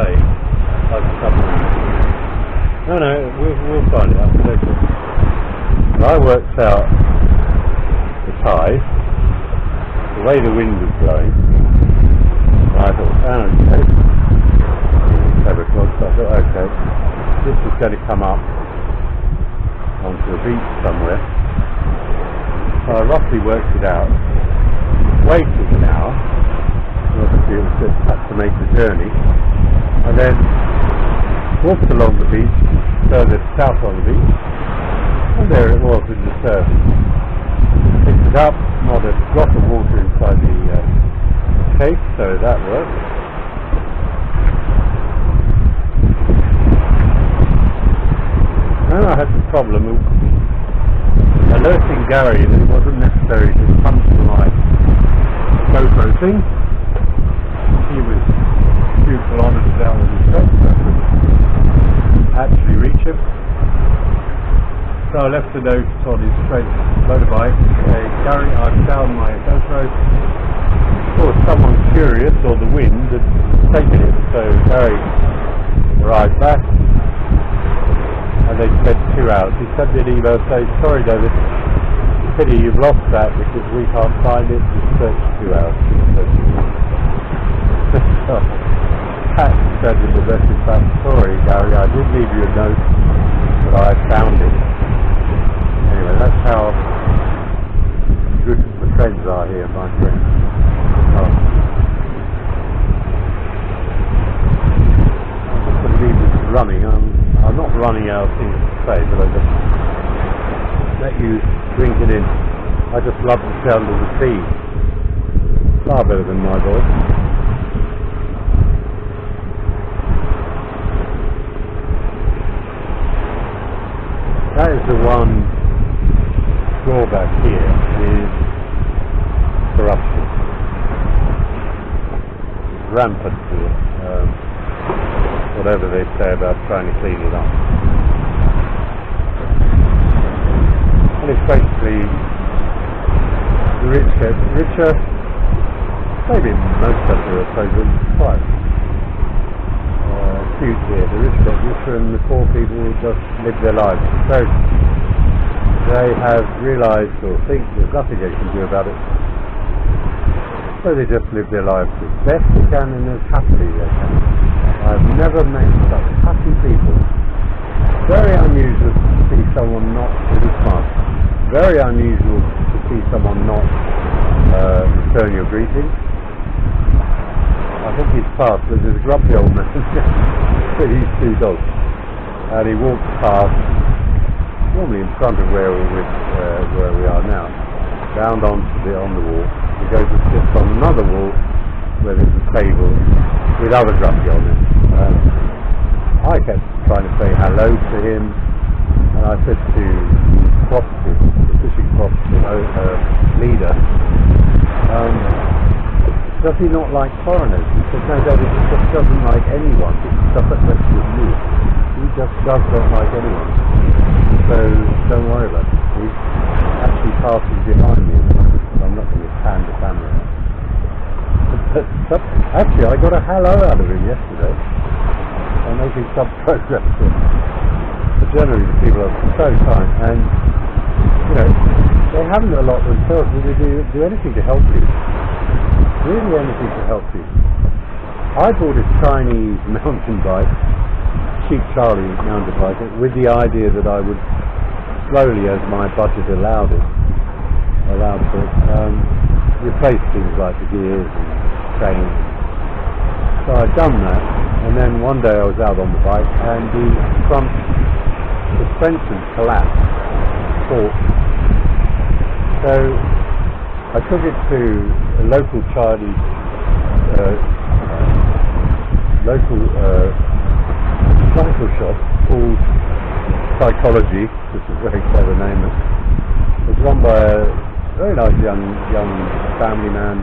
away like a submarine. No, we'll find it out. And I worked out the tide, the way the wind was blowing, and I thought, okay, 7 o'clock, so I thought, okay, this is going to come up onto a beach somewhere. So I roughly worked it out, waited an hour, obviously it was just had to make the journey, and then walked along the beach, further south on the beach, and there it was in the surf. Picked it up, not a drop of water inside the cake, so that worked. Then I had the problem of alerting Gary that it wasn't necessary to come to my GoPro thing. He was a few kilometres down with his truck, so I couldn't actually reach him. So I left a note on his straight motorbike saying, Gary, I've found my GoPro. Of course, someone curious, or the wind, had taken it, so Gary arrived back. And they spent 2 hours. He sent me an email saying, sorry David, pity you've lost that because we can't find it. We searched 2 hours. Pat said in the message back, sorry Gary, I did leave you a note, but I found it. Anyway, that's how good the friends are here, my friends. Oh. I'm just going to leave this running. I'm not running out of things to say, but I just let you drink it in. I just love the sound of the sea. Far better than my voice. That is the one drawback here, is corruption. It's rampant here. Whatever they say about trying to clean it up. And it's basically the rich get richer, maybe most countries are so quite acute here. The rich get richer and the poor people just live their lives. So they have realised or think there's nothing they can do about it. So they just live their lives as best they can and as happily they can. I've never met such happy people. Very unusual to see someone not really smart. Very unusual to see someone not return your greeting. I think he's past, but there's a grumpy old man with his 2 dogs. And he walks past, normally in front of where we are now, down on the wall. He goes and sits on another wall where there's a table with other grumpy old men. I kept trying to say hello to him, and I said to the fishing cooperative leader, does he not like foreigners? He said, no, David, he just doesn't like anyone. That's with me. He just does not like anyone. So don't worry about it. He's actually passing behind me, so I'm not going to pan the camera. But actually, I got a hello out of him yesterday. I'm making some progress here. But generally, the people are so kind, and you know, they haven't a lot themselves. They do anything to help you. Really, anything to help you. I bought a Chinese mountain bike, cheap Charlie mountain bike, with the idea that I would slowly, as my budget allowed it, replace things like the gears and chains. So I'd done that, and then one day I was out on the bike and the front suspension collapsed, so I took it to a local Chinese cycle shop called Psychology, which is a very clever name. It's run by a very nice young family man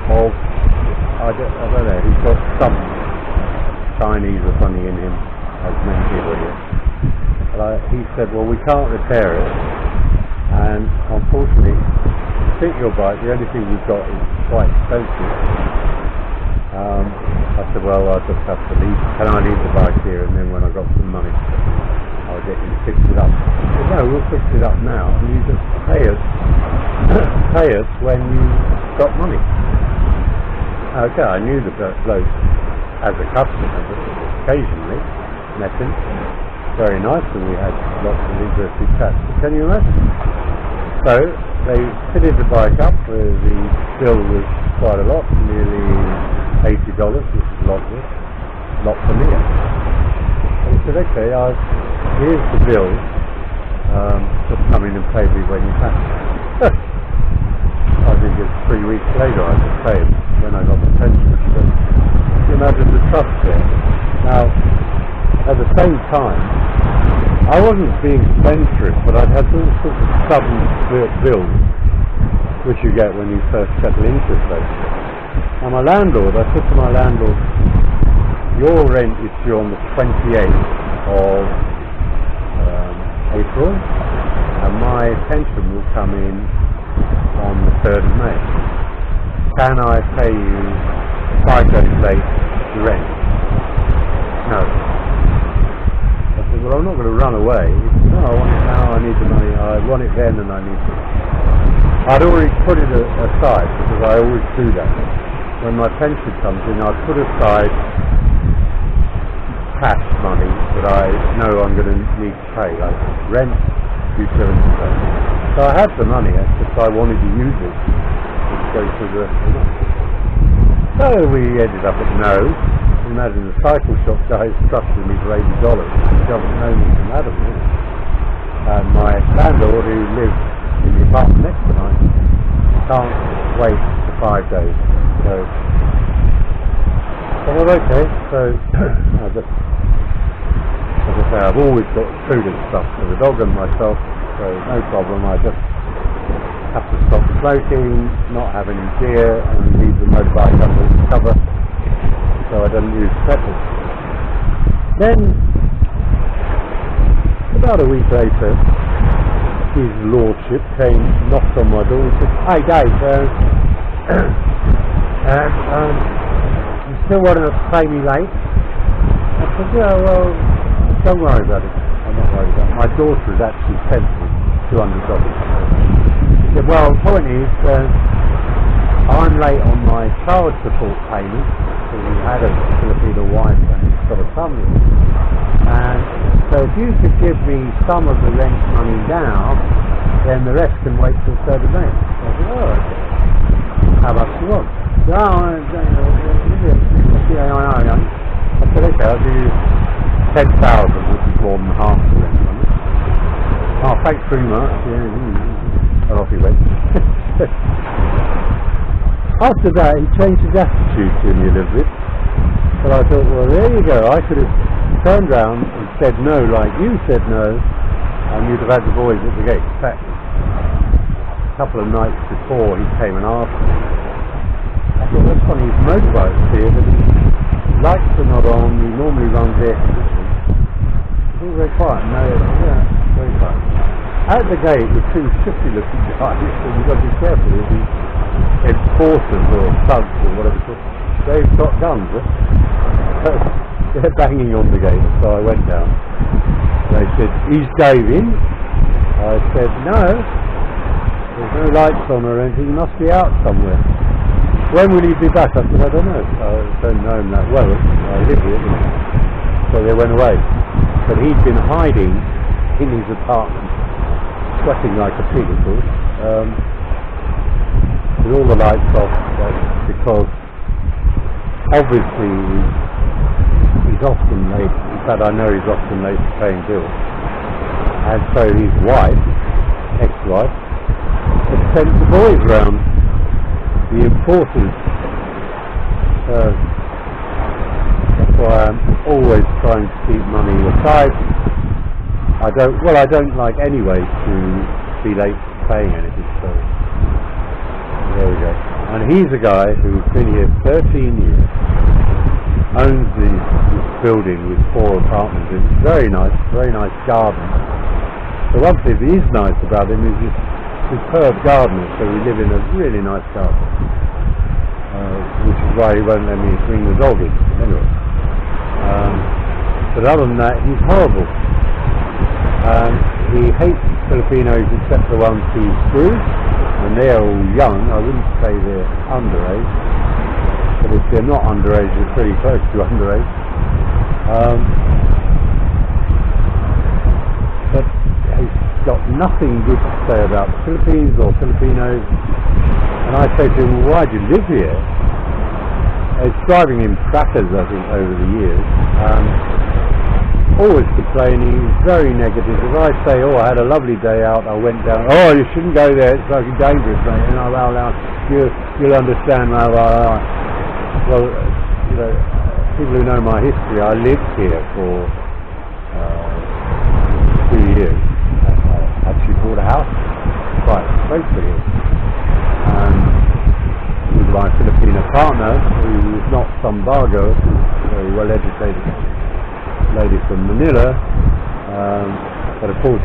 of, I don't know, he's got some Chinese or something in him, as many people here. But he said, well, we can't repair it, and unfortunately, to fit your bike, the only thing we've got is quite expensive. I said, well, I just have to leave. Can I leave the bike here? And then when I got some money, I'll get you to fix it up. Well, no, we'll fix it up now, and you just pay us, pay us when you got money. Okay, I knew the bloke as a customer, but occasionally met him. Very nice, and we had lots of interesting chats. Can you imagine? So they fitted the bike up. The bill was quite a lot, nearly $80, which is a lot for me. And he said, okay, here's the bill. Just come in and pay me when you have it. I think it's 3 weeks later I could pay him when I got the pension. But you imagine the trust there. Now, at the same time, I wasn't being spendthrift, but I'd had all sorts of sudden bills, which you get when you first settle into a place. Now my landlord, I said to my landlord, your rent is due on the 28th of April, and my pension will come in on the 3rd of May. Can I pay you 5 days late the rent? No. I said, well, I'm not going to run away. He said, no, I want it now, I need the money, I want it then and I need it. I'd already put it aside, because I always do that. When my pension comes in, I put aside cash money that I know I'm going to need to pay, like rent, utilities. So I had the money, it's just I wanted to use it to go to the month. So we ended up at no. Imagine the cycle shop guy instructed me for $80. He doesn't know me from Adam. And my landlord, who lives in the apartment next to mine, can't wait for 5 days. So I thought, okay, so I just, as I say, I've always got food and stuff for the dog and myself, so no problem. I just have to stop smoking, not have any beer, and leave the motorbike under the cover so I don't use petrol. Then, about a week later, his lordship came, knocked on my door and said, "Hey Dave, you still want to pay me late?" I said, "Yeah, well, don't worry about it. I'm not worried about it. My daughter has actually sent me $200. He said, "Well, the point is, I'm late on my child support payment, because we had a Filipino wife and he's got a son with him. And so if you could give me some of the rent money now, then the rest can wait till 3rd of May." I said, "Oh, okay. How much do you want?" "Oh, I said, "Okay, I'll give you 10,000, which is more than half the rent money." "Oh, thanks very much." Yeah, and off he went. After that, he changed his attitude to me a little bit. But I thought, well, there you go. I could have turned round and said no like you said no, and you'd have had the boys at the gate. In fact, a couple of nights before he came and asked me, I thought, that's funny, his motorbike's here, but his lights are not on, he normally runs air conditioning. It's all very quiet. No, yeah, very quiet. At the gate were two shifty looking guys, and you've got to be careful with these enforcers or thugs or whatever it's called. They've got guns, they're banging on the gate, so I went down. They said, "Is Dave in?" I said, "No, there's no lights on or anything, he must be out somewhere." "When will he be back?" I said, "I don't know, I don't know him that well, I live here." So they went away. But he'd been hiding in his apartment, sweating like a pig, of course, with all the lights off, because obviously he's often late. In fact, I know he's often late for paying bills. And so his wife, ex-wife, had sent the boys round, the enforcers. That's why I'm always trying to keep money aside. I don't like anyway to be late paying anything, so there we go. And he's a guy who's been here 13 years, owns this building with 4 apartments in it. Very nice garden. The one thing that is nice about him is his superb garden, so we live in a really nice garden, which is why he won't let me bring the dog in, anyway. But other than that, he's horrible. He hates Filipinos except the ones who screw, and they're all young. I wouldn't say they're underage, but if they're not underage, they're pretty close to underage. But he's got nothing good to say about the Philippines or Filipinos. And I say to him, why do you live here? It's driving him crackers, I think, over the years. Always complaining, very negative. If I say, oh, I had a lovely day out, I went down, oh, you shouldn't go there, it's fucking dangerous, mate. And you'll understand, blah, blah, blah. Well, you know, people who know my history, I lived here for 2 years. I actually bought a house quite close to here. With my Filipino partner, who is not some bargo, who's a very well educated lady from Manila, but of course